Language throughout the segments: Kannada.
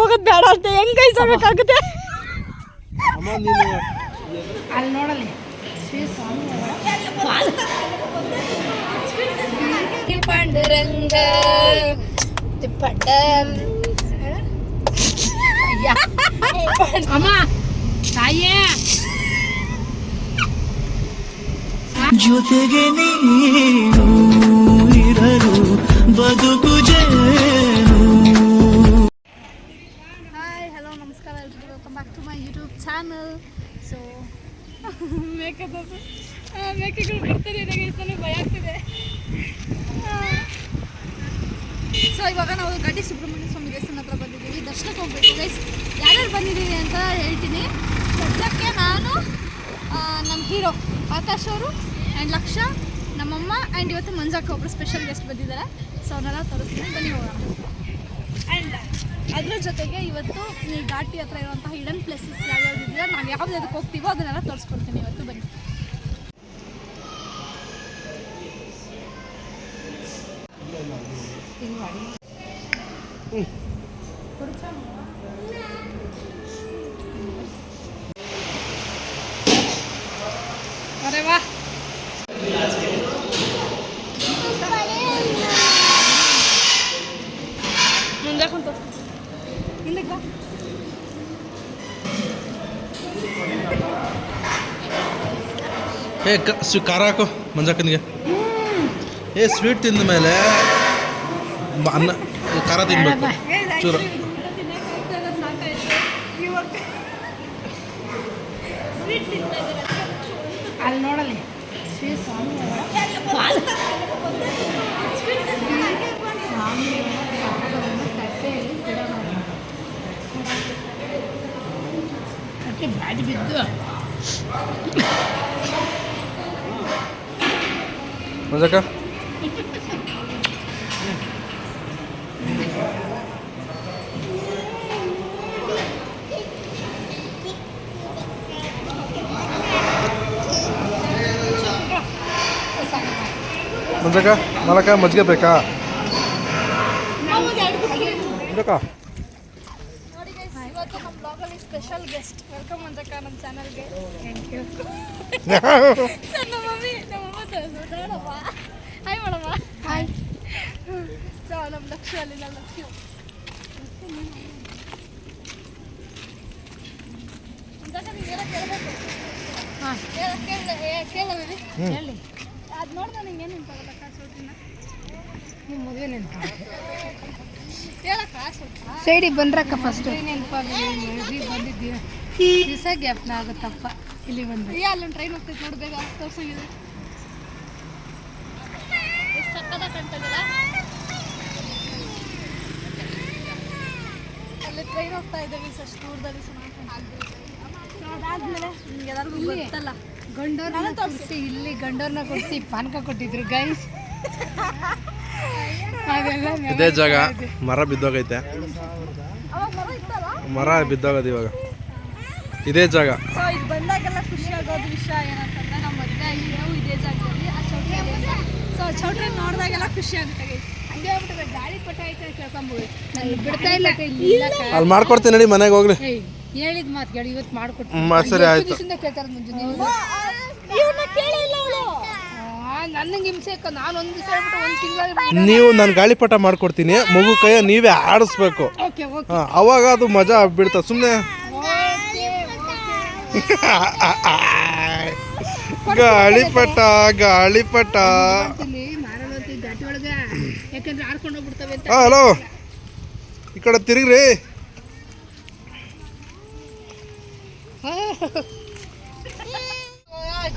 ಹೋಗೋದು ಬೇಡ ಅಂತ ಹೆಂಗ್ ಕೈಸಾಗಕ್ಕಾಗುತ್ತೆ? ಅಲ್ಲಿ ನೋಡಲಿ ಪಾಂಡುರಂಗ ಅಮ್ಮ ತಾಯೇ ಜೊತೆಗೆ ನೀನು ಇರಲು ಬದುಕು ಜೇನು. ಹಾಯ್ ಹಲೋ ನಮಸ್ಕಾರ ಎಲ್ರಿಗೂ, welcome back to my YouTube channel. So ಮೇಕೆಗಳು ಬರ್ತಾರೆ, ನನಗೆ ಭಯ ಆಗ್ತಿದೆ. ಸೊ ಇವಾಗ ನಾವು ಗಡ್ಡಿ ಸುಬ್ರಹ್ಮಣ್ಯ ಸ್ವಾಮಿ ದೇವಸ್ಥಾನ ಹತ್ರ ಬಂದಿದ್ದೀವಿ, ದರ್ಶನಕ್ಕೆ ಹೋಗ್ಬೇಕು ಗೈಸ್. ಯಾರ್ಯಾರು ಬಂದಿದ್ದೀವಿ ಅಂತ ಹೇಳ್ತೀನಿ. ಸದ್ಯಕ್ಕೆ ನಾನು, ನಮ್ಮ ಹೀರೋ ಆಕಾಶ್ ಅವರು ಆ್ಯಂಡ್ ಲಕ್ಷ, ನಮ್ಮಮ್ಮ ಆ್ಯಂಡ್ ಇವತ್ತು ಮಂಜಾಕ ಒಬ್ಬರು ಸ್ಪೆಷಲ್ ಗೆಸ್ಟ್ ಬಂದಿದ್ದಾರೆ. ಸೊ ಅವನ್ನೆಲ್ಲ ತೋರಿಸ್ತೀನಿ, ಬನ್ನಿ ಹೋಗೋಣ. ಆ್ಯಂಡ್ ಅದ್ರ ಜೊತೆಗೆ ಇವತ್ತು ಈ ಘಾಟಿ ಹತ್ರ ಇರುವಂತಹ ಹಿಡನ್ ಪ್ಲೇಸಸ್ ಯಾವ್ಯಾವ್ದು ಇದೆಯೋ, ನಾವು ಯಾವುದಕ್ಕೆ ಹೋಗ್ತೀವೋ ಅದನ್ನೆಲ್ಲ ತೋರಿಸ್ಕೊಡ್ತೀನಿ ಇವತ್ತು, ಬನ್ನಿ. ಅರೆ ವಾ, ಮುಂದೆ ಕುಂತು ಹಿಂದಕ್ಕೆ ಬಾ. ಖಾರ ಹಾಕು ಮಂಜಕ್ಕನಿಗೆ. ಸ್ವೀಟ್ ತಿಂದ ಮೇಲೆ ಅನ್ನ ಖಾರ ತಿನ್ಬೇಕು ಚೂರು. ಅಲ್ಲಿ ನೋಡಲಿ ಬ್ಯಾಡಿ ಬಿದ್ದು ಮಂಜಕ್ಕ ಮಂಜಕ್ಕ ಮಲಕ ಮಜ್ಜಿಗೆ ಬೇಕಾ? ನೋಡಿ ಗೈಸ್, ಇವತ್ತು ನಮ್ಮ ಬ್ಲಾಗಲ್ಲಿ ಸ್ಪೆಷಲ್ ಗೆಸ್ಟ್. ವೆಲ್ಕಮ್ ಮಂಜಕ್ಕ ನಮ್ಮ ಚಾನಲ್ಗೆ. Thank you. ಸರ್ ನಮ್ಮ ನಮ್ಮಮ್ಮ ತೋರಿಸೋಣಮ್ಮ. ಹಾಯ್ ಮಾಡಮ್ಮ. ಹಾಯ್. ಸೊ ನಮ್ಮ ಲಕ್ಷ್ಯ ಅಲ್ಲಿ, ನಮ್ಮ ಲಕ್ಷ್ಯ ಮಂಜಕ್ಕ ನೀವೆಲ್ಲ ಕೇಳಬೇಕು. ಹಾಂ ಕೇಳಿ ಹೇಳಿ. ಅದು ನೋಡಿದ್ರೆ ನಿಂಗೆ ಏನು ನೆನಪಾಗಲ್ಲ ಕಾಸು ನಿಮ್ಮ ಮದುವೆ ನೆನಪು ಹೇಳಕ್ಕ ಸ್ವಲ್ಪ ಸೈಡಿಗೆ ಬಂದ್ರಕ್ಕ ಫಸ್ಟು ನೆನಪಾಗಿ ಬಂದಿದ್ದೀರ ದಿವಸ ಗ್ಯಾಪ್ನ ಆಗುತ್ತಪ್ಪ. ಇಲ್ಲಿ ಬಂದು ಅಲ್ಲೊಂದು ಟ್ರೈನ್ ಹೋಗ್ತೈತೆ ನೋಡಿ, ಬೇಗ ತೋರಿಸೋಗಿದೆ. ಎಷ್ಟು ಸಕ್ಕದ ಕಾಣ್ತದಲ್ಲ, ಅಲ್ಲಿ ಟ್ರೈನ್ ಹೋಗ್ತಾ ಇದ್ದೇವೆ ಅಷ್ಟು ದೂರದಲ್ಲಿ. ಅದಾದ್ಮೇಲೆ ನಿಮ್ಗೆ ಎಲ್ಲರಿಗೂ ಗೊತ್ತಲ್ಲ, ಗಂಡೋರ್ನ ಕೊಡಿಸಿ, ಇಲ್ಲಿ ಗಂಡೋರ್ನ ಕೊಡಿಸಿ ಪಾನಕ ಕೊಟ್ಟಿದ್ರು ಗೈಸ್. ಇದೇ ಜಾಗ ಮರ ಬಿದ್ದೋಗೈತೆ, ಅವಾಗ ಮರ ಇತ್ತಲ್ಲ, ಮರ ಬಿದ್ದೋಗದು ಇವಾಗ ಇದೇ ಜಾಗ. ಸೊ ಇದು ಬಂದಾಗೆಲ್ಲ ಖುಷಿ ಆಗೋದು ವಿಷಯ ಏನಂತಂದ್ರೆ, ನಮ್ಮ ಮದುವೆ ಆಗಿರೋವು ಇದೇ ಜಾಗದಲ್ಲಿ, ಆ ಚೌಟ್ರಿ. ಸೊ ಚೌಟ್ರಿ ನೋಡಿದಾಗೆಲ್ಲ ಖುಷಿ ಆಗುತ್ತೆ ಗೈಸ್. ಹಂಗೆ ಹೋಗ್ಬಿಟ್ಟು ಗಾಳಿ ಪಟ ಐತೆ ಕೇಳ್ಕೊಂಬೋದು, ನಾನು ಬಿಡ್ತಾ ಇಲ್ಲ ಅಲ್ಲಿ ಮಾಡ್ಕೊಡ್ತೀನಿ ನಡಿ, ಮನೆಗೆ ಹೋಗ್ಲಿ. ಹೇಳಿದ ಮಾತು ಕೇಳಿ, ಇವತ್ತು ಮಾಡ್ಕೊಟ್ಟು ಸರಿ ಆಯ್ತು. ಕೇಳ್ತಾರೆ ಮುಂಜಾನೆ ಕೇಳಿಲ್ಲ ಅವಳು. ನನಗೆ ಹಿಂಸೆ ಅಕ್ಕ, ನಾನು ಒಂದು ದಿವಸ ಹೇಳ್ಬಿಟ್ಟು ಒಂದು ತಿಂಗಳು ನೀವು ನಾನು ಗಾಳಿಪಟ ಮಾಡ್ಕೊಡ್ತೀನಿ, ಮಗು ಕೈಯ ನೀವೇ ಆಡಿಸ್ಬೇಕು. ಓಕೆ ಓಕೆ ಅವಾಗ ಅದು ಮಜಾ ಬಿಡ್ತಾ. ಸುಮ್ಮನೆ ಗಾಳಿಪಟ ಗಾಳಿಪಟ. ಮಾರಾಣತಿ ಘಾಟಿ ಒಳಗೆ ಯಾಕಂದ್ರೆ ಆಡ್ಕೊಂಡು ಹೋಗ್ಬಿಡ್ತವೆ ಅಂತ. ಹಲೋ, ಈ ಕಡೆ ತಿರುಗ್ರಿ.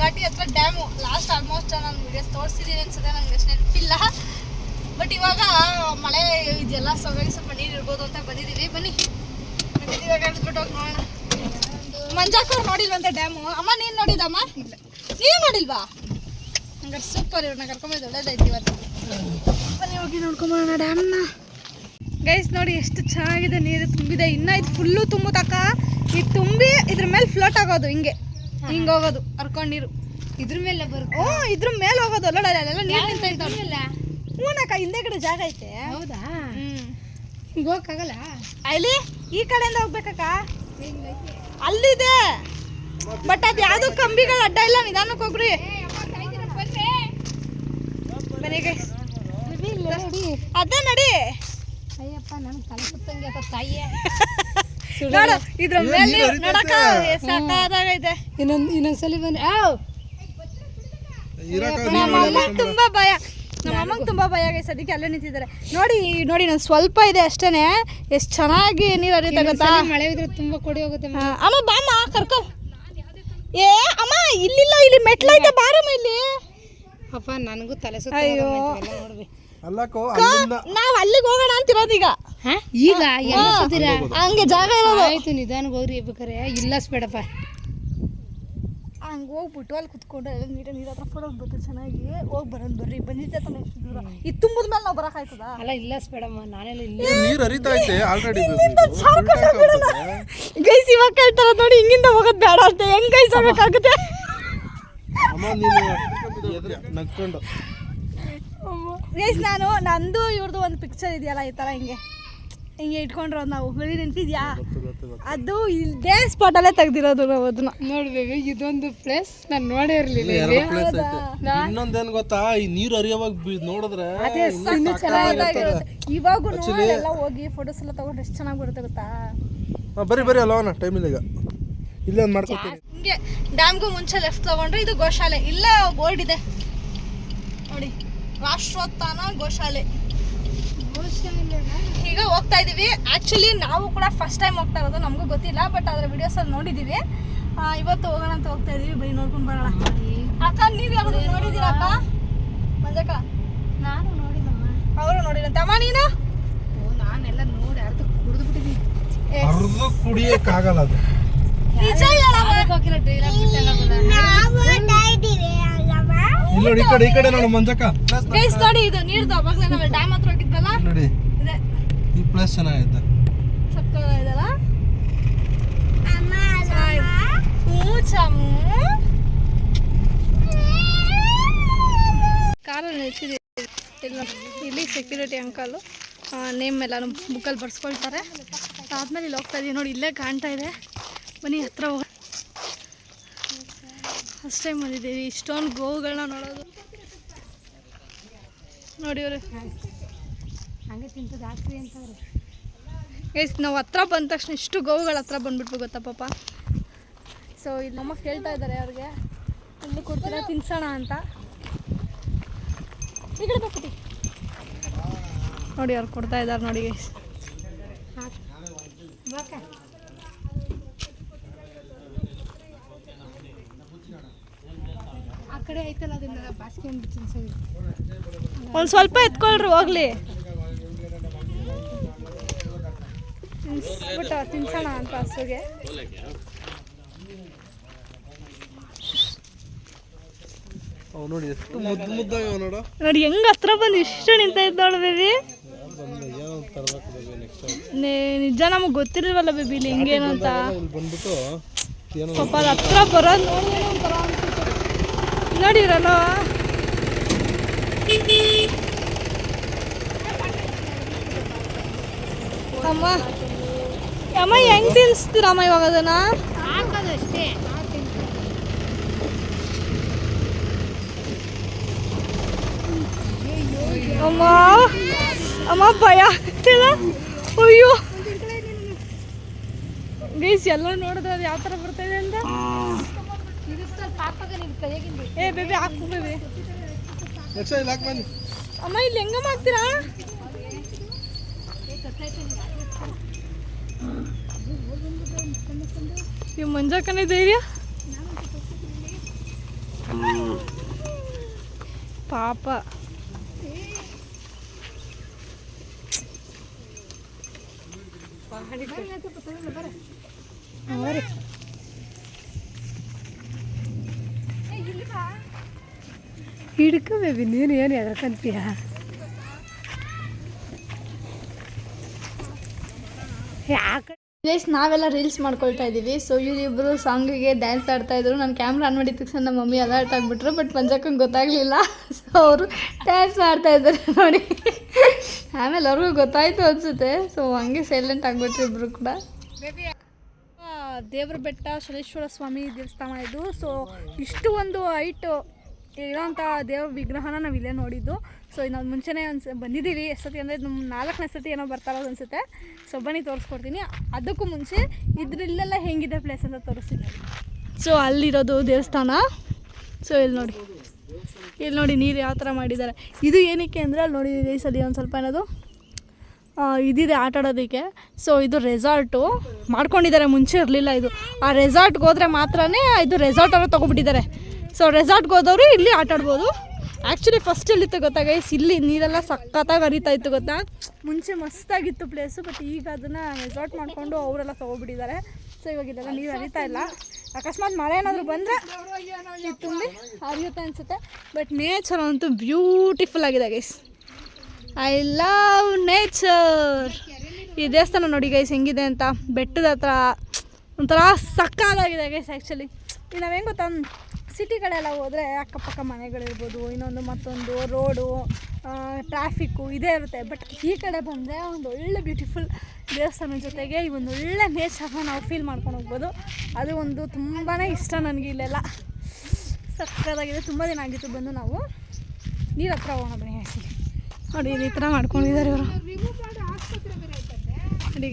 ಘಾಟಿ ಹತ್ರ ಡ್ಯಾಮು ಲಾಸ್ಟ್ ಆಲ್ಮೋಸ್ಟ್ ನಾನು ವಿಡಿಯೋಸ್ ತೋರಿಸಿದ್ದೀನಿ ಅನ್ಸುತ್ತೆ, ನನಗೆ ಅಷ್ಟು ನೆನಪಿಲ್ಲ. ಬಟ್ ಇವಾಗ ಮಳೆ ಇದೆಲ್ಲ, ಸೊ ಸ್ವಲ್ಪ ನೀರು ಇರ್ಬೋದು ಅಂತ ಬಂದಿದ್ದೀವಿ. ಬನ್ನಿ ಇವಾಗ ಇಳಿದ್ಬಿಟ್ಟು ಹೋಗಿ ನೋಡೋಣ. ಮಂಜಾಕವ್ರು ನೋಡಿಲ್ವಂತ ಡ್ಯಾಮು. ಅಮ್ಮ ನೀನು ನೋಡಿದಮ್ಮ? ಇಲ್ಲ. ನೀವು ನೋಡಿಲ್ವಾ? ಹಂಗಾರೆ ಸೂಪರ್, ಇವ್ರನ್ನ ಕರ್ಕೊಂಬಂದು ಒಳ್ಳೇದಾಯ್ತು ಇವತ್ತು. ಬನ್ನಿ ಹೋಗಿ ನೋಡ್ಕೊಂಬೋಣ ಡ್ಯಾಮ್ನ. ಗೈಸ್ ನೋಡಿ ಎಷ್ಟು ಚೆನ್ನಾಗಿದೆ, ನೀರು ತುಂಬಿದೆ. ಇನ್ನೂ ಇದು ಫುಲ್ಲು ತುಂಬುತ್ತಕ್ಕ. ಇದು ತುಂಬಿ ಇದ್ರ ಮೇಲೆ ಫ್ಲೋಟ್ ಆಗೋದು, ಹಿಂಗೆ ಹೋಗೋದು ಹರ್ಕೊಂಡು ನೀರು. ಇದ್ರ ಮೇಲೆ ಬರುತ್ತೆ. ಇದ್ರ ಮೇಲೆ ಹೋಗೋದು. ಅಲ್ಲ ಅಲ್ಲೆಲ್ಲ ನೀರು ನಿಂತೈತಲ್ಲ. ಹೂನಕ್ಕ, ಹಿಂದೆ ಕಡೆ ಜಾಗ ಐತೆ. ಹೌದಾ? ಹಿಂಗೆ ಹೋಗಕ್ಕಾಗಲ್ಲ ಅಲ್ಲಿ ಈ ಕಡೆಯಿಂದ ಹೋಗ್ಬೇಕಕ್ಕ ಅಲ್ಲಿದೆ ಬಟ್ ಅದು ಯಾವುದು ಕಂಬಿಗಳು ಅಡ್ಡ ಇಲ್ಲ ನಿಧಾನಕ್ಕೆ ಹೋಗ್ರಿ ಬನ್ನಿ guys. ಅದೇ ನಡಿ ಅಯ್ಯಪ್ಪ ನನಗೆ ತಲೆ ಸುತ್ತಂಗೆ ಆತ ತಾಯಿಯೇ ನೋಡು ಇದ್ರ ಮೇಲೆ ನೋಡಕ್ಕ ಸಾಕಾಗೈತೆ ಇನ್ನೊಂದ್ಸಲಿ ಬನ್ನಿ ನಮ್ಮ ಅಮ್ಮಂಗೆ ತುಂಬಾ ಭಯ ನಮ್ಮ ಅಮ್ಮಂಗೆ ತುಂಬಾ ಭಯ ಆಗೈತೆ ಅದಕ್ಕೆ ಅಲ್ಲೇ ನಿಂತಿದ್ದಾರೆ ನೋಡಿ ನೋಡಿ ನಾನು ಸ್ವಲ್ಪ ಇದೆ ಅಷ್ಟೇನೆ ಎಷ್ಟು ಚೆನ್ನಾಗಿ ನೀರು ಹರಿಯುತ್ತೆ ಗೊತ್ತಾ ಮಳೆ ಇದ್ರೆ ತುಂಬಾ ಕೊಡಿ ಹೋಗುತ್ತೆ ಅಮ್ಮ ಬಾಮ್ಮ ಕರ್ಕೊ ಏ ಅಮ್ಮ ಇಲ್ಲಿಲ್ಲ ಇಲ್ಲಿ ಮೆಟ್ಲೈತೆ ಬಾರಮ್ಮ ಇಲ್ಲಿ ಅಪ್ಪ ನನಗೂ ತಲೆ ಸುತ್ತ ಅಯ್ಯೋ ನೋಡ್ರಿ ಅಲ್ಲಕ್ಕೋ ನಾವ್ ಅಲ್ಲಿಗೆ ಹೋಗೋಣ ಅಂತಿರೋದು ಈಗ ಈಗ ಎಲ್ಲ ಸುತ್ತೀರಾ ಹಂಗೆ ಜಾಗ ಇರೋದು ಆಯ್ತು ನಿಧಾನಕ್ಕೆ ಹೋಗ್ರಿ ಬೇಕಾರೆ ಇಲ್ಲಸ್ಬೇಡಪ್ಪ ಹಂಗೆ ಹೋಗ್ಬಿಟ್ಟು ಅಲ್ಲಿ ಕುತ್ಕೊಂಡು ಎಲ್ಲ ನೀಟಾಗಿ ನೀರು ಹತ್ರ ಫೋಟೋ ಬರ್ತೀವಿ ಚೆನ್ನಾಗಿ ಹೋಗಿ ಬರೋದು ಬರ್ರಿ ಬಂದಿದ್ದೆ ತಾನೆ ಎಷ್ಟು ದೂರ ಇದು ತುಂಬಿದ ಮೇಲೆ ನಾವು ಬರೋಕ್ಕಾಯ್ತದ ಅಲ್ಲ ಇಲ್ಲಸ್ಬೇಡಮ್ಮ ನಾನೆಲ್ಲ ಇಲ್ಲ ನೀರು ಹರಿತಾ ಐತೆ ಆಲ್ರೆಡಿ ಗೈಸ್ ಇವಾಗ ಕೇಳ್ತಾರ ನೋಡಿ ಹಿಂಗಿಂದ ಹೋಗೋದು ಬೇಡ ಅಂತ ಹೆಂಗ್ ಗೈಸ್ ಹೋಗಕ್ಕಾಗುತ್ತೆ ಅಮ್ಮ ನೀನು ನಕ್ಕೊಂಡು ಗೈಸ್ ನಂದು ಇವ್ರದ್ದು ಒಂದು ಪಿಕ್ಚರ್ ಇದೆಯಲ್ಲ ಈ ಥರ ಹಿಂಗೆ ಇಟ್ಕೊಂಡಿರೋದು ನಾವು ಬರೀ ನೆನ್ಪಿದ್ಯಾ ಅದು ಇದೇ ಸ್ಪಾಟಲ್ಲೇ ತೆಗ್ದಿರೋದು ನಾವು ಅದನ್ನ ನೋಡ್ಬೇವಿ ಇದೊಂದು ಪ್ಲೇಸ್ ನಾನು ನೋಡೇ ಇರಲಿಲ್ಲ ಇನ್ನೊಂದೇನ್ ಗೊತ್ತಾ ಈ ನೀರು ಹರಿಯೋವಾಗ ನೋಡಿದ್ರೆ ಇವಾಗೂ ನೋಡಿ ಎಲ್ಲ ಹೋಗಿ ಫೋಟೋಸ್ ಎಲ್ಲ ತಗೊಂಡ್ರೆ ಎಷ್ಟು ಚೆನ್ನಾಗಿ ಬರುತ್ತೆ ಗೊತ್ತಾ ಬರೀ ಅಲ್ಲವನ ಟೈಮ್ ಇಲ್ಲ ಈಗ ಇಲ್ಲೇ ಒಂದು ಮಾಡ್ಕೊತೀನಿ ಹಿಂಗೆ ಡ್ಯಾಮ್ಗೂ ಮುಂಚೆ ಲೆಫ್ಟ್ ತಗೊಂಡ್ರೆ ಇದು ಗೋಶಾಲೆ ಇಲ್ಲೇ ಬೋರ್ಡ್ ಇದೆ ನೋಡಿ ರಾಷ್ಟ್ರೋತ್ಥಾನ ಗೋಶಾಲೆ ಈಗ ಹೋಗ್ತಾ ಇದೀವಿ ಆಕ್ಚುಲಿ ನಾವು ಕೂಡ ಫಸ್ಟ್ ಟೈಮ್ ಹೋಗ್ತಾ ಇರೋದು ನಮಗೂ ಗೊತ್ತಿಲ್ಲ ಬಟ್ ಅದರ ವಿಡಿಯೋಸಲ್ಲಿ ನೋಡಿದ್ದೀವಿ ಇವತ್ತು ಹೋಗೋಣ ಅಂತ ಹೋಗ್ತಾ ಇದೀವಿ ಬರೀ ನೋಡ್ಕೊಂಡು ಬರೋಣ ಅಕ್ಕ ನೀವು ಯಾರು ನೋಡಿದ್ದೀರಾ ಅಕ್ಕ ಮಂಜಕ್ಕ ನಾನು ನೋಡಿಲ್ಲಮ್ಮ ಅವರು ನೋಡಿರಂತೆ ಅಮ್ಮ ನೀನು ನಾನೆಲ್ಲ ನೋಡಿ ಅರ್ಧ ಕುಡಿದು ಬಿಟ್ಟಿದ್ದೀನಿ ಅರ್ಧ ಕುಡಿಯಕ್ಕಾಗಲ್ಲ ಅದು ನಿಜ ಹೇಳಮ್ಮ ಇಲ್ಲ ನೋಡಿ ಈ ಕಡೆ ನೋಡು ಮಂಜಕ್ಕ ಗೈಸ್ ನೋಡಿ ಇದು ನೀರ್ದು ಅವಾಗಲೇ ನಾವು ಡ್ಯಾಮ್ ಹತ್ರ ಹೋಗಿದ್ವಲ್ಲ ನೋಡಿ ಇದೆ ಈ ಪ್ಲೇಸ್ ಚೆನ್ನಾಗೈತೆ ಸಕ್ಕತ್ತಾಗಿದೆಲ್ಲ ಕಾರಲ್ಲಿ ನಿಲ್ಸಿದ್ದೀವಿ ಇಲ್ಲಿ ಸೆಕ್ಯೂರಿಟಿ ಅಂಕಲು ನೇಮ್ ಎಲ್ಲ ನಮ್ಮ ಬುಕ್ಕಲ್ಲಿ ಬರ್ಸ್ಕೊಳ್ತಾರೆ ಆದ್ಮೇಲೆ ಇಲ್ಲಿ ಹೋಗ್ತಾ ಇದೀವಿ ನೋಡಿ ಇಲ್ಲೇ ಕಾಣ್ತಾ ಇದೆ ಬನ್ನಿ ಹತ್ರ ಹೋಗ ಫಸ್ಟ್ ಟೈಮ್ ಬಂದಿದ್ದೀವಿ ಇಷ್ಟೊಂದು ಗೋವುಗಳನ್ನ ನೋಡೋದು ನೋಡಿ ಇವ್ರು ಹಂಗೆ ತಿಂತ ಜಾಸ್ತಿ ಅಂತವ್ರು ಗೈಸ್ ನಾವು ಹತ್ರ ಬಂದ ತಕ್ಷಣ ಇಷ್ಟು ಗೋವುಗಳ ಹತ್ರ ಬಂದ್ಬಿಟ್ವಿ ಗೊತ್ತಾ ಪಾಪ ಸೊ ಇಲ್ಲಿ ನಮ್ಮ ಕೇಳ್ತಾ ಇದ್ದಾರೆ ಅವ್ರಿಗೆ ಇಲ್ಲಿ ಕೊಡ್ತೀರಾ ತಿನ್ಸೋಣ ಅಂತ ಈ ಕಡೆ ಬರ್ಬಿಟ್ಟು ನೋಡಿ ಅವ್ರು ಕೊಡ್ತಾ ಇದ್ದಾರೆ ನೋಡಿ ಗೈಸ್ ಆ ಕಡೆ ಐತಲ್ಲ ಅದನ್ನ ಬಾಸ್ಕೆ ತಿನ್ಸೋದು ಒಂದು ಸ್ವಲ್ಪ ಎತ್ಕೊಳ್ರಿ ಹೋಗ್ಲಿ ತಿನ್ಸ್ಬಿಟ್ಟು ತಿನ್ಸೋಣ ಅಂತ ಹಸುಗೆ ನೋಡಿ ಎಷ್ಟು ಮುದ್ದಾಗ ನೋಡು ನೋಡಿ ಹೆಂಗ್ ಹತ್ರ ಬಂದು ಇಷ್ಟು ನಿಂತ ಇದ್ದಾಳು ಬೇಬಿ ನಿಜ ನಮಗೆ ಗೊತ್ತಿರಲ್ವಲ್ಲ ಬೇಬಿ ಇಲ್ಲಿ ಹೆಂಗೇನು ಅಂತ ಬಂದ್ಬಿಟ್ಟು ಪಾಪ ಅದು ಹತ್ರ ಬರೋದು ನೋಡಿರಲ್ಲ ಅಮ್ಮ ಅಮ್ಮ ಹೆಂಗ್ ತಿನ್ಸ್ತೀರಮ್ಮ ಇವಾಗ ಅದನ್ನ ಹಾಕೋದಷ್ಟೇ ಅಮ್ಮ ಅಮ್ಮ ಭಯ ಆಗ್ತಿಲ್ಲ ಅಯ್ಯೋ ಗೈಸ್ ಎಲ್ಲ ನೋಡಿದ್ರೆ ಅದು ಯಾವ ಥರ ಬರ್ತಾಯಿದೆ ಅಂತ ಏ ಬೇಬಿ ಹಾಕು ಬೇಬಿ ಅಮ್ಮ ಇಲ್ಲಿ ಹೆಂಗಮ್ಮ ಹಾಕ್ತೀರಾ ನೀವು ಮಂಜಾಕನೇ ಧೈರ್ಯ ಪಾಪ ಹಿಡ್ಕೊ ಬೇಬಿ ನೀನು ಏನು ಎದಕ್ಕಂತೀಯ ಯಾಕೆ ಗೈಸ್ ನಾವೆಲ್ಲ ರೀಲ್ಸ್ ಮಾಡ್ಕೊಳ್ತಾ ಇದ್ದೀವಿ. ಸೊ ಇವರಿಬ್ಬರು ಸಾಂಗಿಗೆ ಡ್ಯಾನ್ಸ್ ಆಡ್ತಾಯಿದ್ರು. ನಾನು ಕ್ಯಾಮ್ರಾ ಆನ್ ಮಾಡಿದ ತಕ್ಷಣ ನಮ್ಮ ಮಮ್ಮಿ ಅಲರ್ಟ್ ಆಗಿಬಿಟ್ರು. ಬಟ್ ಮಂಜಕ್ಕಂಗೆ ಗೊತ್ತಾಗಲಿಲ್ಲ. ಸೊ ಅವರು ಡ್ಯಾನ್ಸ್ ಮಾಡ್ತಾಯಿದ್ದಾರೆ ನೋಡಿ. ಆಮೇಲೆ ಅವ್ರಿಗೂ ಗೊತ್ತಾಯಿತು ಅನಿಸುತ್ತೆ. ಸೊ ಹಂಗೆ ಸೈಲೆಂಟ್ ಆಗಿಬಿಟ್ರು ಇಬ್ಬರು ಕೂಡ. ದೇವ್ರ ಬೆಟ್ಟ ಶನೇಶ್ವರ ಸ್ವಾಮಿ ದೇವಸ್ಥಾನ ಇದು. ಸೊ ಇಷ್ಟು ಒಂದು ಹೈಟು ಇರೋಂಥ ದೇವ್ರ ವಿಗ್ರಹನ ನಾವು ಇಲ್ಲೇ ನೋಡಿದ್ದು. ಸೊ ನಾವು ಮುಂಚೆನೇ ಬಂದಿದ್ದೀವಿ. ಎಷ್ಟೊತ್ತಿ ಅಂದರೆ ನಮ್ಮ 4ನೇ ಸತಿ ಏನೋ ಬರ್ತಾರೋದು ಅನಿಸುತ್ತೆ. ಸೊ ಬನ್ನಿ ತೋರಿಸ್ಕೊಡ್ತೀನಿ. ಅದಕ್ಕೂ ಮುಂಚೆ ಇಲ್ಲೆಲ್ಲ ಹೆಂಗಿದೆ ಪ್ಲೇಸ್ ಅಂತ ತೋರಿಸ್ತೀನಿ. ಸೊ ಅಲ್ಲಿರೋದು ದೇವಸ್ಥಾನ. ಸೊ ಇಲ್ಲಿ ನೋಡಿ ನೀರು ಯಾವ ಥರ ಮಾಡಿದ್ದಾರೆ. ಇದು ಏನಕ್ಕೆ ಅಂದರೆ ಅಲ್ಲಿ ನೋಡಿ ಈ ಸಲ ಒಂದು ಸ್ವಲ್ಪ ಏನದು ಇದಿದೆ ಆಟ ಆಡೋದಕ್ಕೆ. ಸೊ ಇದು ರೆಸಾರ್ಟು ಮಾಡ್ಕೊಂಡಿದ್ದಾರೆ, ಮುಂಚೆ ಇರಲಿಲ್ಲ ಇದು. ಆ ರೆಸಾರ್ಟ್ಗೆ ಹೋದರೆ ಮಾತ್ರನೇ ಇದು ರೆಸಾರ್ಟ್ ಅವರು ತೊಗೊಬಿಟ್ಟಿದ್ದಾರೆ. ಸೊ ರೆಸಾರ್ಟ್ಗೆ ಹೋದವರು ಇಲ್ಲಿ ಆಟ ಆಡ್ಬೋದು. ಆ್ಯಕ್ಚುಲಿ ಫಸ್ಟ್ ಎಲ್ಲಿತ್ತು ಗೊತ್ತಾ ಗೈಸ್, ಇಲ್ಲಿ ನೀರೆಲ್ಲ ಸಖತ್ತಾಗಿ ಹರಿತಾ ಇತ್ತು ಗೊತ್ತಾ. ಮುಂಚೆ ಮಸ್ತಾಗಿತ್ತು ಪ್ಲೇಸು. ಬಟ್ ಈಗ ಅದನ್ನು ರೆಸಾರ್ಟ್ ಮಾಡಿಕೊಂಡು ಅವರೆಲ್ಲ ತೊಗೊಬಿಟ್ಟಿದ್ದಾರೆ. ಸೊ ಇವಾಗ ಇದೆಲ್ಲ ನೀರು ಹರಿತಾ ಇಲ್ಲ. ಅಕಸ್ಮಾತ್ ಮಳೆ ಏನಾದರೂ ಬಂದರೆ ಇದು ತುಂಬಿ ಹರಿಯುತ್ತೆ ಅನಿಸುತ್ತೆ. ಬಟ್ ನೇಚರ್ ಅಂತೂ ಬ್ಯೂಟಿಫುಲ್ ಆಗಿದೆ ಗೈಸ್. I love nature. ಈ ದೇವಸ್ಥಾನ ನೋಡಿ ಗೈಸ್ ಹೆಂಗಿದೆ ಅಂತ. ಬೆಟ್ಟದ ಹತ್ರ ಒಂಥರ ಸಕ್ಕತ್ತಾಗಿದೆ ಗೈಸ್. ಆ್ಯಕ್ಚುಲಿ ಈಗ ನಾವೇನು ಗೊತ್ತಾ, ಸಿಟಿಗಳೆಲ್ಲ ಹೋದರೆ ಅಕ್ಕಪಕ್ಕ ಮನೆಗಳಿರ್ಬೋದು, ಇನ್ನೊಂದು ಮತ್ತೊಂದು ರೋಡು, ಟ್ರಾಫಿಕ್ಕು ಇದೇ ಇರುತ್ತೆ. ಬಟ್ ಈ ಕಡೆ ಬಂದರೆ ಒಂದು ಒಳ್ಳೆ ಬ್ಯೂಟಿಫುಲ್ ದೇವಸ್ಥಾನದ ಜೊತೆಗೆ ಈ ಒಂದು ಒಳ್ಳೆ ನೇಚರ್ನ ನಾವು ಫೀಲ್ ಮಾಡ್ಕೊಂಡು ಹೋಗ್ಬೋದು. ಅದು ಒಂದು ತುಂಬಾ ಇಷ್ಟ ನನಗೆ. ಇಲ್ಲೆಲ್ಲ ಸಕ್ಕತ್ತಾಗಿದೆ. ತುಂಬ ದಿನ ಆಗಿತ್ತು ಬಂದು. ನಾವು ನೀರು ಹತ್ರ ಹೋಗೋಣ ಬನ್ನಿ ಹಾಸಿ. ನೋಡಿ ಈ ಥರ ಮಾಡ್ಕೊಂಡಿದ್ದಾರೆ ಇವರು. ನೋಡಿ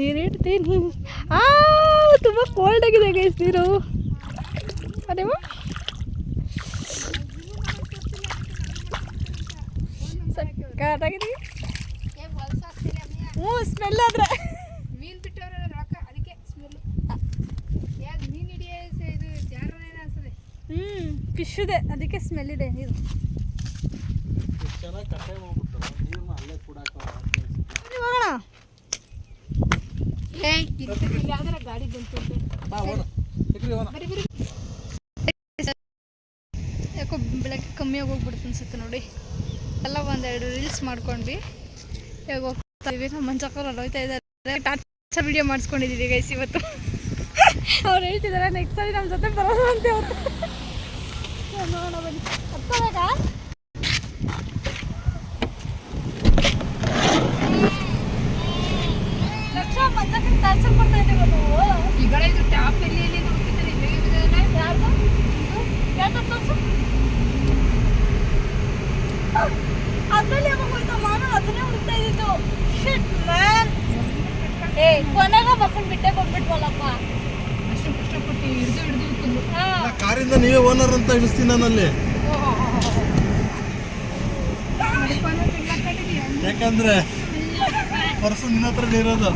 ನೀರು ಇಡ್ತೀನಿ. ತುಂಬ ಕೋಲ್ಡ್ ಆಗಿದೆ ಗೈಸ್ ನೀರು. ಅದೇವಾ ಸಕ್ಕತ್ತಾಗಿದೆ. ಹ್ಞೂ ಸ್ಮೆಲ್ ಆದರೆ ಮೀನು ಬಿಟ್ಟವ್ರ ರೊಕ್ಕ ಅದಕ್ಕೆ ಸ್ಮೆಲ್ಲು. ಯಾಕೆ ಮೀನು ಹಿಡಿಯೋದು ಇದು ಜಾರನೇ ಅನ್ಸದೆ. ಫಿಶ್ ಇದೆ ಅದಕ್ಕೆ ಸ್ಮೆಲ್ ಇದೆ ನೀರು. ಹೋಗೋಣ. ಯಾವ್ದಾರ ಗಾಡಿ ಬಂತು ಯಾಕೋ ಬೆಳಗ್ಗೆ ಕಮ್ಮಿಯಾಗಿ ಹೋಗ್ಬಿಡ್ತು ಅನ್ಸುತ್ತೆ ನೋಡಿ. ಎಲ್ಲ ಒಂದೆರಡು ರೀಲ್ಸ್ ಮಾಡ್ಕೊಂಡ್ವಿ. ಇವಾಗ ಹೋಗ್ತಾ ಇದೀವಿ. ನಮ್ಮ ಮಂಚಕ್ಕವ್ರು ಹೋಗ್ತಾ ಇದ್ದಾರೆ. ಟಾರ್ಚರ್ ವಿಡಿಯೋ ಮಾಡಿಸ್ಕೊಂಡಿದ್ದೀವಿ ಗೈಸ್ ಇವತ್ತು. ಅವ್ರು ಹೇಳ್ತಿದ್ದಾರೆ ನೆಕ್ಸ್ಟ್ ಸರಿ ನಮ್ಮ ಜೊತೆ ಬರೋದು ಅಂತ ಇವತ್ತು. ನೋಡೋಣ ಬನ್ನಿ. ಹತ್ಕೋಬೇಕಾ? ಮಂಚಕ್ಕಂಗೆ ಟಾರ್ಚರ್ ಕೊಡ್ತಾ ಇದ್ದೀವಿ ನಾವು. ಈಗ ಇದು ಟಾಪ್ ಎಲ್ಲಿ ನೋಡ್ತಿದ್ದಾರೆ. ಯಾರ್ದು ಯಾವ್ದು ತೋರಿಸು. ಅದರಲ್ಲಿ ಯಾವಾಗ ಹೋಯ್ತು ನಾನು ಅದನ್ನೇ ಹುಡುಕ್ತಾ ಇದ್ದಿದ್ದು. ಶಿಟ್ ಮ್ಯಾನ್. ಕೊನೆಗ ಮಕ್ಕಳು ಬಿಟ್ಟೆ ಬಂದ್ಬಿಟ್ವಲ್ಲಪ್ಪ. ಅಷ್ಟು ಕಷ್ಟಪಟ್ಟು ಹಿಡಿದು ಕಾರಿಂದ ನೀವೇ ಓನರ್ ಅಂತ ಇಳಿಸ್ತೀನಿ ನಾನಲ್ಲಿ. ಯಾಕಂದ್ರೆ ಪರ್ಸು ನಿನ್ನ ಹತ್ರ ಇರೋದು.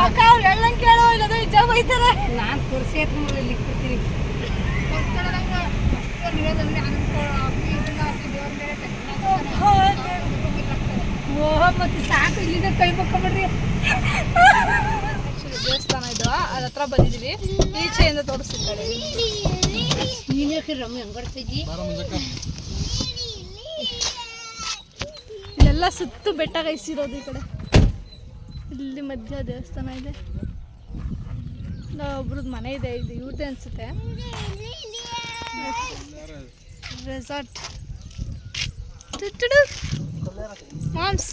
ಅಕ್ಕ ಅವ್ರು ಹೇಳ್ದಂಗೆ ಕೇಳೋ ಇಲ್ಲದ ನಿಜ ಬೈತಾರೆ. ನಾನು ಕುರ್ಸಿ ಎತ್ಕೊಂಡು ಇಲ್ಲಿ ಕೂತೀನಿ. ಮತ್ತೆ ಸಾಕು ಇಲ್ಲಿಂದ ಕೈ ಬಕ್ಕೊಂಬಿಡ್ರಿ. ದೇವಸ್ಥಾನ ಇದು ಅದ್ರ ಹತ್ರ ಬಂದಿದ್ದೀವಿ. ಈಚೆಯಿಂದ ತೋರಿಸ್ತಿದ್ದಾರೆ. ನೀನು ರಮ್ಮಿ ಹಂಗಡ್ತಿದ್ದಿ. ಇಲ್ಲೆಲ್ಲ ಸುತ್ತು ಬೆಟ್ಟ ಗೈಸಿರೋದು. ಈ ಕಡೆ ಇಲ್ಲಿ ಮಧ್ಯ ದೇವಸ್ಥಾನ ಇದೆ. ಒಬ್ರದ್ದು ಮನೆ ಇದೆ. ಇದು ಇವ್ರದ್ದೇ ಅನಿಸುತ್ತೆ. ರೆಸಾರ್ಟ್ ಮಾಮ್ಸ್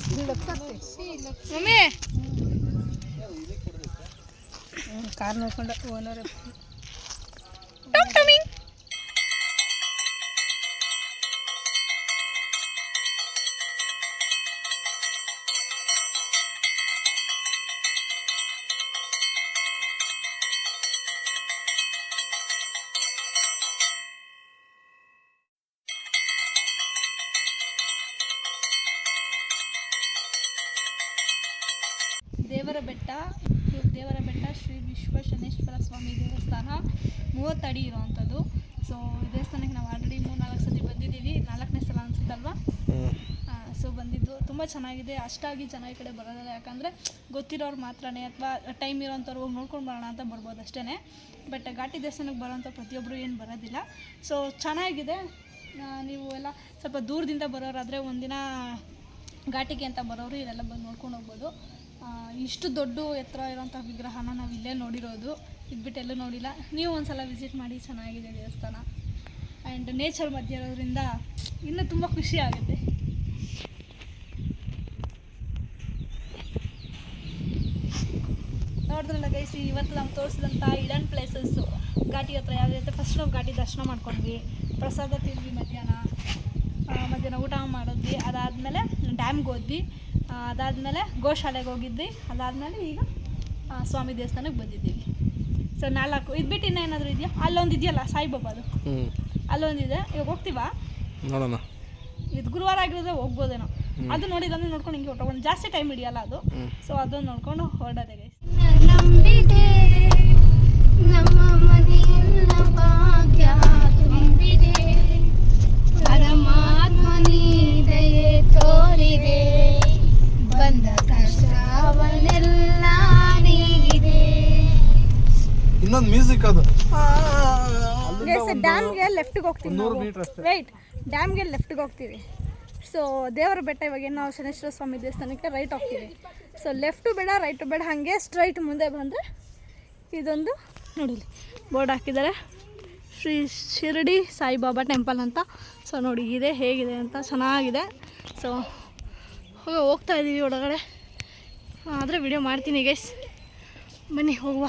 ಮಮ್ಮಿ ಕಾರ್ ನೋಡ್ಕೊಂಡು ಓನರ್ ಟಮಿ. ದೇವರ ಬೆಟ್ಟ ಶ್ರೀ ವಿಶ್ವ ಶನೇಶ್ವರ ಸ್ವಾಮಿ ದೇವಸ್ಥಾನ 30 ಅಡಿ ಇರೋವಂಥದ್ದು. ಸೊ ದೇವಸ್ಥಾನಕ್ಕೆ ನಾವು ಆಲ್ರೆಡಿ 3-4 ಸತಿ ಬಂದಿದ್ದೀವಿ. 4ನೇ ಸಲ ಅನಿಸುತ್ತಲ್ವಾ. ಸೊ ಬಂದಿದ್ದು ತುಂಬ ಚೆನ್ನಾಗಿದೆ. ಅಷ್ಟಾಗಿ ಜನ ಈ ಕಡೆ ಬರೋದಿಲ್ಲ. ಯಾಕಂದರೆ ಗೊತ್ತಿರೋರು ಮಾತ್ರನೇ ಅಥವಾ ಟೈಮ್ ಇರೋಂಥವ್ರು ಹೋಗಿ ನೋಡ್ಕೊಂಡು ಬರೋಣ ಅಂತ ಬರ್ಬೋದು ಅಷ್ಟೇ. ಬಟ್ ಘಾಟಿ ದೇವಸ್ಥಾನಕ್ಕೆ ಬರೋಂಥ ಪ್ರತಿಯೊಬ್ಬರು ಏನು ಬರೋದಿಲ್ಲ. ಸೊ ಚೆನ್ನಾಗಿದೆ. ನೀವು ಎಲ್ಲ ಸ್ವಲ್ಪ ದೂರದಿಂದ ಬರೋರಾದರೆ ಒಂದಿನ ಘಾಟಿಗೆ ಅಂತ ಬರೋರು ಇಲ್ಲೆಲ್ಲ ಬಂದು ನೋಡ್ಕೊಂಡು ಹೋಗ್ಬೋದು. ಇಷ್ಟು ದೊಡ್ಡ ಎತ್ತರ ಇರೋಂಥ ವಿಗ್ರಹನ ನಾವು ಇಲ್ಲೇ ನೋಡಿರೋದು, ಇದ್ಬಿಟ್ಟು ಎಲ್ಲೂ ನೋಡಿಲ್ಲ. ನೀವು ಒಂದ್ಸಲ ವಿಸಿಟ್ ಮಾಡಿ, ಚೆನ್ನಾಗಿದೆ ದೇವಸ್ಥಾನ. ಆ್ಯಂಡ್ ನೇಚರ್ ಮಧ್ಯೆ ಇರೋದ್ರಿಂದ ಇನ್ನೂ ತುಂಬ ಖುಷಿ ಆಗುತ್ತೆ. ನೋಡಿದ್ರಲ್ಲ ಗೈಸ್, ಇವತ್ತು ನಾವು ತೋರಿಸಿದಂಥ ಇಡನ್ ಪ್ಲೇಸಸ್ಸು ಘಾಟಿ ಹತ್ರ ಯಾವುದೈತೆ. ಫಸ್ಟ್ ನಾವು ಘಾಟಿ ದರ್ಶನ ಮಾಡ್ಕೊಂಡ್ವಿ, ಪ್ರಸಾದ ತಿಂದ್ವಿ, ಮಧ್ಯಾಹ್ನ ಊಟ ಮಾಡಿದ್ವಿ. ಅದಾದಮೇಲೆ ಡ್ಯಾಮ್ಗೆ ಹೋದ್ವಿ, ಅದಾದಮೇಲೆ ಗೋಶಾಲೆಗೆ ಹೋಗಿದ್ವಿ, ಅದಾದಮೇಲೆ ಈಗ ಸ್ವಾಮಿ ದೇವಸ್ಥಾನಕ್ಕೆ ಬಂದಿದ್ದೀವಿ. ಸೊ 4 ಇದ್ಬಿಟ್ಟು ಇನ್ನೇನಾದರೂ ಇದೆಯಾ? ಅಲ್ಲೊಂದು ಇದೆಯಲ್ಲ ಸಾಯಿಬಾಬಾದು, ಅಲ್ಲೊಂದಿದೆ. ಇವಾಗ ಹೋಗ್ತೀವಾ ನೋಡೋಣ. ಇದು ಗುರುವಾರ ಆಗಿರೋದ್ರೆ ಹೋಗ್ಬೋದೇನೋ. ಅದು ನೋಡಿಲ್ಲ ಅಂದ್ರೆ ನೋಡ್ಕೊಂಡು ಹಿಂಗೆ ಹೊರಟೋಗೋಣ, ಜಾಸ್ತಿ ಟೈಮ್ ಹಿಡಿಯಲ್ಲ ಅದು. ಸೊ ಅದನ್ನು ನೋಡ್ಕೊಂಡು ಹೊರಡೋದೆ ಗೈಸ್. ನಂಬಿದೆ ನಮ್ಮ ಮನೆಯೆಲ್ಲ ಭಾಗ್ಯ ತುಂಬಿದೆ, ಪರಮಾತ್ಮನಿ ದಯೆ ತೋರಿದೆ, ಬಂದ ಕಷ್ಟವನ್ನೆಲ್ಲ ನೀಗಿದೆ. ಇನ್ನೊಂದು ಮ್ಯೂಸಿಕ್ ಅದು. ಡ್ಯಾಮ್ಗೆ ಲೆಫ್ಟಿಗೆ ಹೋಗ್ತೀವಿ ನಾವು. ವೆಯ್ಟ್, ಡ್ಯಾಮ್ಗೆ ಲೆಫ್ಟಿಗೆ ಹೋಗ್ತೀವಿ. ಸೊ ದೇವರ ಬೆಟ್ಟ, ಇವಾಗ ನಾವು ಶನೇಶ್ವರ ಸ್ವಾಮಿ ದೇವಸ್ಥಾನಕ್ಕೆ ರೈಟ್ ಹೋಗ್ತೀವಿ. ಸೊ ಲೆಫ್ಟು ಬೇಡ, ರೈಟು ಬೇಡ, ಹಾಗೆ ಸ್ಟ್ರೈಟ್ ಮುಂದೆ ಬಂದರೆ ಇದೊಂದು ನೋಡಿಲಿ ಬೋರ್ಡ್ ಹಾಕಿದ್ದಾರೆ, ಶ್ರೀ ಶಿರಡಿ ಸಾಯಿಬಾಬಾ ಟೆಂಪಲ್ ಅಂತ. ಸೊ ನೋಡಿ ಇದೆ ಹೇಗಿದೆ ಅಂತ, ಚೆನ್ನಾಗಿದೆ. ಸೊ ಹೋಗ್ತಾ ಇದ್ದೀವಿ ಒಳಗಡೆ, ಆದರೆ ವಿಡಿಯೋ ಮಾಡ್ತೀನಿ ಗೈಸ್. ಬನ್ನಿ ಹೋಗುವ.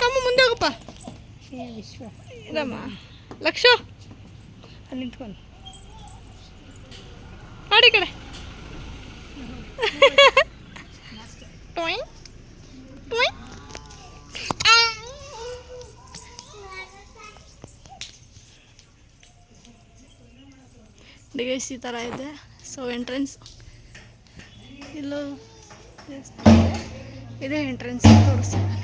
ಅಮ್ಮ ಮುಂದೆ ಹೋಗಪ್ಪ. ಇದಮ್ಮ ಲಕ್ಷ ಅಲ್ಲಿ ನಿಂತ್ಕೊಂಡು ಮಾಡಿ ಕಡೆ ಟೊಯ್ ಟೊಯ್. ಡಿಗೈಸ್ ಈ ಥರ ಇದೆ. ಸೊ ಎಂಟ್ರೆನ್ಸ್ ಇಲ್ಲೋ ಇದೇ ಎಂಟ್ರೆನ್ಸ್ ತೋರಿಸ್ತಿದ್ದಾರೆ.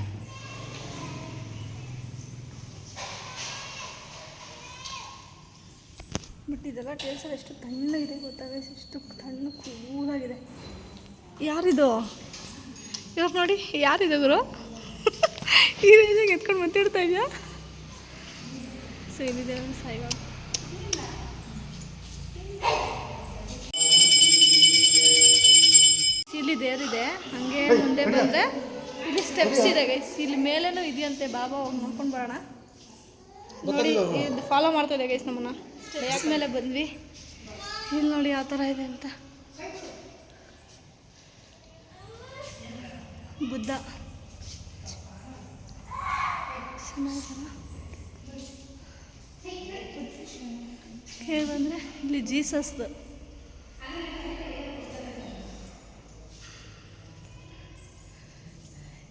ಬಟ್ ಇದೆಲ್ಲ ಟೇಲ್ಸಲ್ಲಿ ಎಷ್ಟು ತಣ್ಣಗಿದೆ ಗೊತ್ತಾಗ, ಎಷ್ಟು ತಣ್ಣ ಕೂಲಾಗಿದೆ. ಯಾರಿದು? ಇವಾಗ ನೋಡಿ, ಯಾರಿದೆ ಗುರು? ಈ ರೇಂಜಿಗೆ ಎತ್ಕೊಂಡು ಮಾತಾಡ್ತಾ ಇದೆಯಾ? ಸೊ ಇಲ್ಲಿದೆ ಸಾಯಿಬಾಬಾ. ಇಲ್ಲಿ ದೇವರಿದೆ, ಹಾಗೆ ಮುಂದೆ ಬಂದರೆ ಇಲ್ಲಿ ಸ್ಟೆಪ್ಸ್ ಇದೆ ಗೈಸ್. ಇಲ್ಲಿ ಮೇಲೇನೂ ಇದೆಯಂತೆ, ಬಾಬಾ ಹೋಗಿ ನೋಡ್ಕೊಂಡು ಬರೋಣ. ನೋಡಿ ಇದು ಫಾಲೋ ಮಾಡ್ತಾ ಇದೆ ಗೈಸ್ ನಮ್ಮನ್ನ. ಸ್ಟೆಪ್ಸ್ ಮೇಲೆ ಬಂದ್ವಿ, ಇಲ್ಲಿ ನೋಡಿ ಯಾವ ಥರ ಇದೆ ಅಂತ. ಬುದ್ಧ ಚೆನ್ನಾಗಿಲ್ಲ. ಕೇಳಿ ಬಂದರೆ ಇಲ್ಲಿ ಜೀಸಸ್ದು.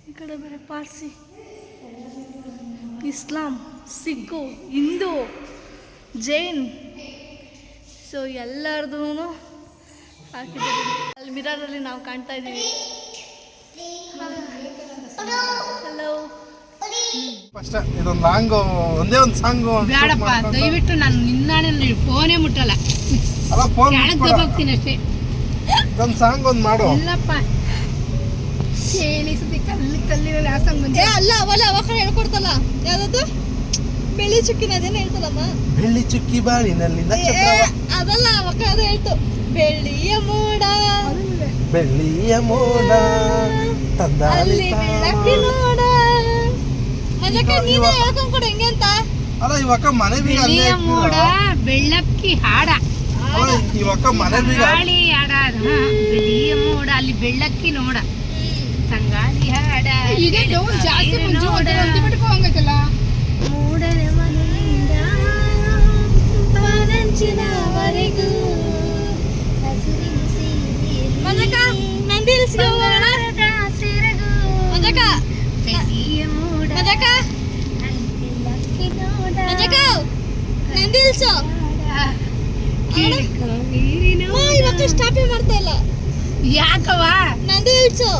ಈ ಕಡೆ ಬೇರೆ ಪಾರ್ಸಿ, ಇಸ್ಲಾಂ, ಸಿಖ್ಖು, ಹಿಂದೂ, ಜೈನ್. ಸೊ ಎಲ್ಲರದೂ ಹಾಕಿದ್ದೀವಿ. ಅಲ್ಲಿ ಮಿರರಲ್ಲಿ ನಾವು ಕಾಣ್ತಾ ಇದ್ದೀವಿ. ಹಲೋ. ಫಸ್ಟ್ ಇದೊಂದು ಲಾಂಗ್ ಒಂದೇ ಒಂದು ಸಾಂಗ್ ಬೇಡಪ್ಪ, ದಯವಿಟ್ಟು ನಾನು ನಿನ್ನಾಣೆ ಫೋನೇ ಮುಟ್ಟಲ್ಲ. ಅಲ್ಲ ಫೋನ್ ಹೋಗ್ತೀನಿ ಅಷ್ಟೇ. ಇದೊಂದು ಸಾಂಗ್ ಒಂದು ಮಾಡು. ಇಲ್ಲಪ್ಪ, ಕಲ್ಲಿನಲ್ಲಿ ಆ ಸಾಂಗ್ ಬಂದೆ. ಅಲ್ಲ ಅವಲ್ಲ ಅವಾಗ ಹೇಳ್ಕೊಡ್ತಲ್ಲ, ಯಾವ್ದದು ಬೆಳ್ಳಿ ಚುಕ್ಕಿನ ಅದೇನು ಹೇಳ್ತದಮ್ಮ, ಬೆಳ್ಳಿ ಚುಕ್ಕಿ ಬಾಳಿನಲ್ಲಿ ಅದಲ್ಲ ಅವಾಗ ಅದು ಹೇಳ್ತು, ಬೆಳ್ಳಿಯ ಮೋಡ ಬೆಳ್ಳಿಯ ಮೋಡ ಅಲ್ಲಿ ಬೆಳಕಿನೋಡ. ಮಜಕ್ಕ ನೀನೇ ಹೇಳ್ಕೊಂಡ್ ಕೊಡು ಹೆಂಗೆ ಅಂತ. ಅಲ್ಲ ಇವಕ್ಕ ಮನೆ ಬೀಗ ಅಲ್ಲೇ ಬೆಳ್ಳಿಯ ಮೋಡ ಬೆಳ್ಳಕ್ಕಿ ಹಾಡ, ಇವಕ್ಕ ಮನೆ ಬೀಗ ತಂಗಾಳಿ ಹಾಡ. ಬೆಳ್ಳಿಯ ಮೋಡ ಅಲ್ಲಿ ಬೆಳ್ಳಕ್ಕಿ ನೋಡ, ತಂಗಾಳಿ ಹಾಡ. ಇದೆ ಡೌನ್ ಜಾಸ್ತಿ ಮುಂಜು ಹೋಗಂಗೈತಲ್ಲ. ಮೂಡನ ಮನೆಯಿಂದ ಪಾರಂಚಿನವರೆಗೂ ಮಜಕ್ಕ ನಂದಿ ಹಿಲ್ಸ್ಗೆ ಹೋಗೋಣ. ಮಜಕ್ಕ ಬೆಳ್ಳಿಯ ಮೋಡ ಮಜಕ್ಕ ಮಜಕ್ಕ ನಂದಿ ಹಿಲ್ಸು ಇವತ್ತು ಸ್ಟಾಪೇ ಮಾಡ್ತಾ ಇಲ್ಲ. ಯಾಕವ? ನಂದಿ ಹಿಲ್ಸು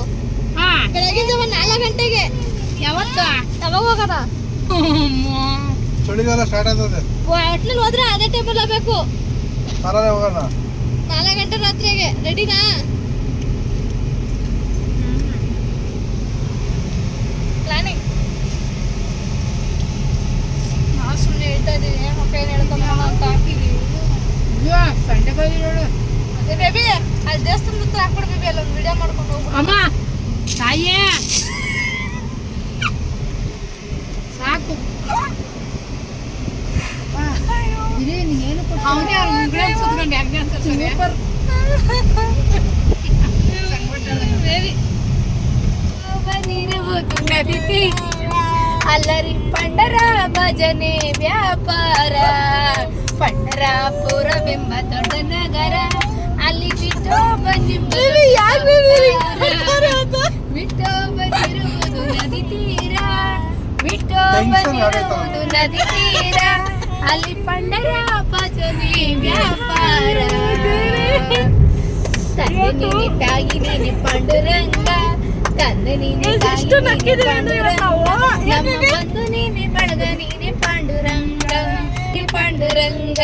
ಹಾ, ಬೆಳಗಿನ ಜಾವ 4 ಗಂಟೆಗೆ. ಯಾವತ್ತು? ಯಾವಾಗ ಹೋಗೋಣ? ಚಳಿಗಾಲ ಸ್ಟಾರ್ಟ್ ಆಗ್ತದೆ. ಒಟ್ನಲ್ಲಿ ಹೋದ್ರೆ ಅದೇ ಟೈಮಲ್ಲಿ ಹೋಗ್ಬೇಕು. ಬರಲೇ ಹೋಗೋಣ 4 ಗಂಟೆ ರಾತ್ರಿಗೆ. ರೆಡಿನಾ? ಪ್ಲಾನಿಂಗ್ ಬೇಬಿ ಅಲ್ಲಿ ದೇವಸ್ಥಾನದ ಹತ್ರ ಹಾಕ್ಬಿಡು ಬೇಬಿ, ಅಲ್ಲೊಂದು ವಿಡಿಯೋ ಮಾಡ್ಕೊಂಡು ಹೋಗ್ಬಿಡು. ಅಮ್ಮ ತಾಯೇ ಸಾಕು ಇದೇ ನೀನೇನು ಅವನೇ ಅವ್ರ ಮುಂದೆ ಕೂತ್ಕೊಂಡು ಯಾಕೆ ಅಂತ ಸೂಪರ್ ಬೇಬಿ ಬನ್ನಿರುವುದು ನದಿ ಅಲ್ಲರಿ ಪಂಡರ ಭಜನೆ ವ್ಯಾಪಾರ ಪಂಡರಾಪುರವೆಂಬ ದೊಡ್ಡ ನಗರ ಅಲ್ಲಿ ಬಿಟ್ಟೋ ಬಿಟ್ಟೋ ಬಂದಿರುವುದು ನದಿ ತೀರ ಬಿಟ್ಟೋ ಬಂದಿರುವುದು ನದಿ ತೀರ ಅಲ್ಲಿ ಪಂಡರ ಭಜನೆ ವ್ಯಾಪಾರ ತಂದೆ ನೀನೆ ತಾಯಿ ನೀನೆ ಪಾಂಡುರಂಗ ತಂದೆ ನೀನೆ ತಾಯಿ ನೀನೆ ಪಾಂಡುರಂಗ ನಮ್ಮ ಬಂಧು ನೀನೆ ಬಳಗ ನೀನೆ ಪಾಂಡುರಂಗ ಪಾಂಡುರಂಗ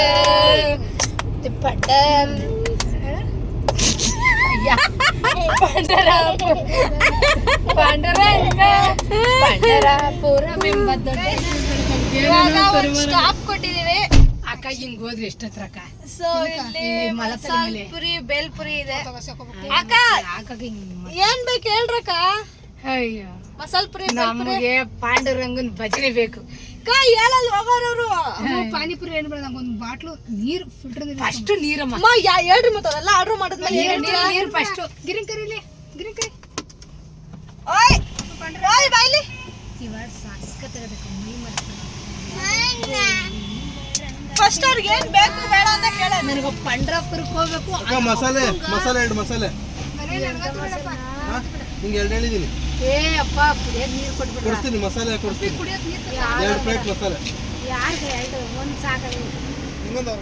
ಪಾಂಡುರಂಗ ಪಂಡರಾಪುರವೆಂಬ ದೊಡ್ಡ ಇವಾಗ ಒಂದು ಸ್ಟಾಪ್ ಕೊಟ್ಟಿದ್ದೀವಿ. ಅಕ್ಕ ಹಿಂಗ್ ಹೋದ್ರೆ ಎಷ್ಟತ್ರ ಅಕ್ಕ ಸೊ ಇಲ್ಲಿ ಮಸಾಲ ಪುರಿ ಬೇಲ್ಪುರಿ ಇದೆ. ಅಕ್ಕ ಅಕ್ಕ ಹಿಂಗ್ ಏನ್ ಬೇಕು ಹೇಳ್ರಕ್ಕ? ಅಯ್ಯೋ ಮಸಾಲ ಪುರಿ ನಮಗೆ ಪಾಂಡುರಂಗನ್ ಭಜನೆ ಬೇಕು. ಹೇಳಲ್ ಹೋಗೋರವ್ರು. ಪಾನಿಪುರಿ ಹೇಳ್ಬೇಡ, ನಂಗೊಂದು ಬಾಟ್ಲು ನೀರು ಫಿಲ್ಟರ್ ಫಸ್ಟ್ ನೀರಮ್ಮ ಹೇಳ್ರಿ ಮತ್ತೆ ಅದೆಲ್ಲ ಆರ್ಡರ್ ಮಾಡಿದ್ಮೇಲೆ ನೀರು ಫಸ್ಟ್ ಗಿರಿನ್ ಕರೀಲಿ ಗಿರಿನ್ ಕರಿ ಓಯ್ ಓಯ್ ಬಾಯ್ಲಿ ಇವಾಗ ಸಾಕತ್ತಾಗಬೇಕು ಮೈ ಮಾಡ್ತಾರೆ. ಫಸ್ಟ್ ಅವ್ರಿಗೆ ಏನ್ ಬೇಕು ಬೇಡ ಅಂತ ಕೇಳ. ನನಗೆ ಪಂಡ್ರಾಪುರಕ್ಕೆ ಹೋಗ್ಬೇಕು. ಅಕ್ಕ ಮಸಾಲೆ ಮಸಾಲೆ ಎರಡು ಮಸಾಲೆ ನಿಂಗೆ ಎರಡು ಹೇಳಿದ್ದೀನಿ. ಏ ಅಪ್ಪ ಕುಡಿಯೋದು ನೀರು ಕೊಟ್ಬಿಡ್ರ ಕೊಡ್ತೀನಿ ಮಸಾಲೆ ಕೊಡ್ತೀನಿ. ಕುಡಿಯೋದು ನೀರು 2 ಪ್ಲೇಟ್ ಮಸಾಲೆ. ಯಾರಿಗೆ ಎರಡು ಒಂದು ಸಾಕಾಗ ಇನ್ನೊಂದು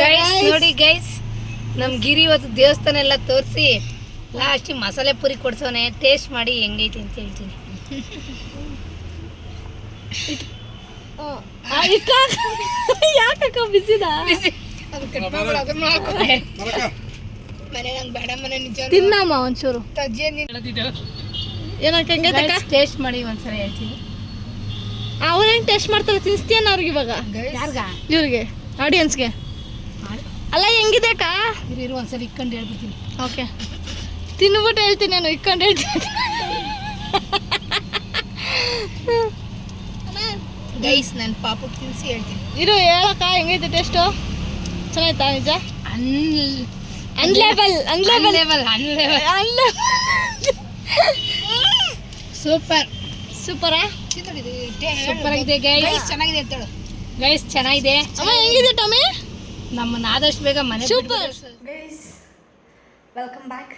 ಗೈಸ್ ನೋಡಿ ಗೈಸ್ ನಮ್ ಗಿರಿ ಇವತ್ತು ದೇವಸ್ಥಾನ ಎಲ್ಲ ತೋರಿಸಿ ಲಾಸ್ಟ್ ಮಸಾಲೆ ಪುರಿ ಕೊಡ್ಸೋನೆ. ಟೇಸ್ಟ್ ಮಾಡಿ ಹೆಂಗೈತಿ ಅಂತ ಹೇಳ್ತೀನಿ. ಯಾಕಕ್ಕ ಬಿಸಿದ ಮನೆ ನಂಗೆ ಬೇಡ ಮನೆ ನಿಜ ತಿನ್ನಮ್ಮ ಒಂಚೂರು ಏನಕ್ಕ ಟೇಸ್ಟ್ ಮಾಡಿ ಒಂದ್ಸಲ ಹೇಳ್ತೀನಿ. ಅವ್ರೇನ್ ಟೇಸ್ಟ್ ಮಾಡ್ತಾರೆ ತಿನ್ಸ್ತೀಯನ್ನ ಅವ್ರಿಗೆ ಇವಾಗ ಯಾರ್ಗ ಇವ್ರಿಗೆ ಆಡಿಯನ್ಸ್ಗೆ ಅಲ್ಲ ಹೆಂಗಿದೆ ಅಕ್ಕ? ಇರು ಒಂದ್ಸಲ ಇಕ್ಕೊಂಡು ಹೇಳ್ಬಿಡ್ತೀನಿ. ಓಕೆ ತಿನ್ಬಿಟ್ಟು ಹೇಳ್ತೀನಿ ನಾನು ಇಕ್ಕೊಂಡು ಹೇಳ್ತೀನಿ. ಗೈಸ್ ನನ್ನ ಪಾಪಕ್ಕೆ ತಿನ್ಸಿ ಹೇಳ್ತೀನಿ. ಇರು ಹೇಳಕ್ಕ ಹೆಂಗೈತೆ ಟೇಸ್ಟು? ಚೆನ್ನಾಯ್ತಾ ನಿಜ? ಅನ್ಲೇಬಲ್ ಸೂಪರ್ ಸೂಪರಾ? ಸೂಪರ್ ಆಗಿದೆ ಗೈಸ್. ಚೆನ್ನಾಗಿದೆ ಅಂತೇಳು ಗೈಸ್. ಚೆನ್ನಾಗಿದೆ. ಅಮ್ಮ ಹೆಂಗಿದೆ ಟಮಿ? ನಮ್ಮನ್ನ ಆದಷ್ಟು ಬೇಗ ಮನೆ super guys welcome back.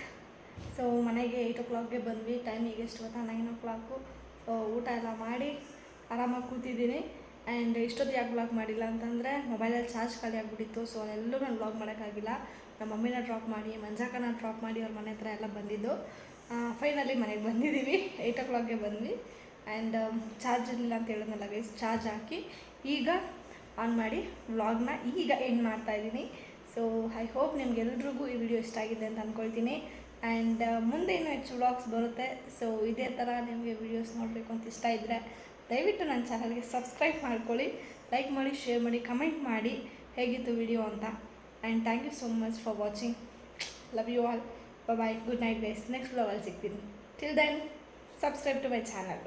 So ಮನೆಗೆ 8 o'clockಗೆ ಬಂದ್ವಿ. ಟೈಮ್ ಈಗ ಎಷ್ಟು ಗೊತ್ತಾ? 9 o'clock. ಸೊ ಊಟ ಎಲ್ಲ ಮಾಡಿ ಆರಾಮಾಗಿ ಕೂತಿದ್ದೀನಿ. ಆ್ಯಂಡ್ ಇಷ್ಟೊತ್ತು ಯಾಕೆ ವ್ಲಾಗ್ ಮಾಡಿಲ್ಲ ಅಂತಂದರೆ ಮೊಬೈಲಲ್ಲಿ ಚಾರ್ಜ್ ಖಾಲಿ ಆಗಿಬಿಟ್ಟಿತ್ತು. ಸೊ ಎಲ್ಲೂ ನಾನು ವ್ಲಾಗ್ ಮಾಡೋಕ್ಕಾಗಿಲ್ಲ. ನಮ್ಮ ಮಮ್ಮಿನ ಡ್ರಾಪ್ ಮಾಡಿ ಮಂಜಾಕನ ಡ್ರಾಪ್ ಮಾಡಿ ಅವ್ರ ಮನೆ ಹತ್ರ ಎಲ್ಲ ಬಂದಿದ್ದು. ಫೈನಲಿ ಮನೆಗೆ ಬಂದಿದ್ದೀವಿ. 8 o'clockಗೆ ಬಂದ್ವಿ. ಆ್ಯಂಡ್ ಚಾರ್ಜ್ ಇರಲಿಲ್ಲ ಅಂತ ಹೇಳಿದ್ನಲ್ಲ ಗೈಸ್, ಚಾರ್ಜ್ ಹಾಕಿ ಈಗ ಆನ್ ಮಾಡಿ ವ್ಲಾಗ್ನ ಈಗ ಎಂಡ್ ಮಾಡ್ತಾಯಿದ್ದೀನಿ. ಸೊ ಐ ಹೋಪ್ ನಿಮ್ಗೆಲ್ರಿಗೂ ಈ ವಿಡಿಯೋ ಇಷ್ಟ ಆಗಿದೆ ಅಂತ ಅಂದ್ಕೊಳ್ತೀನಿ. ಆ್ಯಂಡ್ ಮುಂದೆ ಇನ್ನೂ ಹೆಚ್ಚು ವ್ಲಾಗ್ಸ್ ಬರುತ್ತೆ. ಸೊ ಇದೇ ಥರ ನಿಮಗೆ ವೀಡಿಯೋಸ್ ನೋಡಬೇಕು ಅಂತ ಇಷ್ಟ ಇದ್ದರೆ ದಯವಿಟ್ಟು ನನ್ನ ಚಾನಲ್ಗೆ ಸಬ್ಸ್ಕ್ರೈಬ್ ಮಾಡ್ಕೊಳ್ಳಿ, ಲೈಕ್ ಮಾಡಿ, ಶೇರ್ ಮಾಡಿ, ಕಮೆಂಟ್ ಮಾಡಿ ಹೇಗಿತ್ತು ವಿಡಿಯೋ ಅಂತ. And thank you so much for watching. Love you all. Bye. Good night guys. Next ವ್ಲಾಗಲ್ಲಿ ಸಿಗ್ತೀನಿ. Till then subscribe to my channel.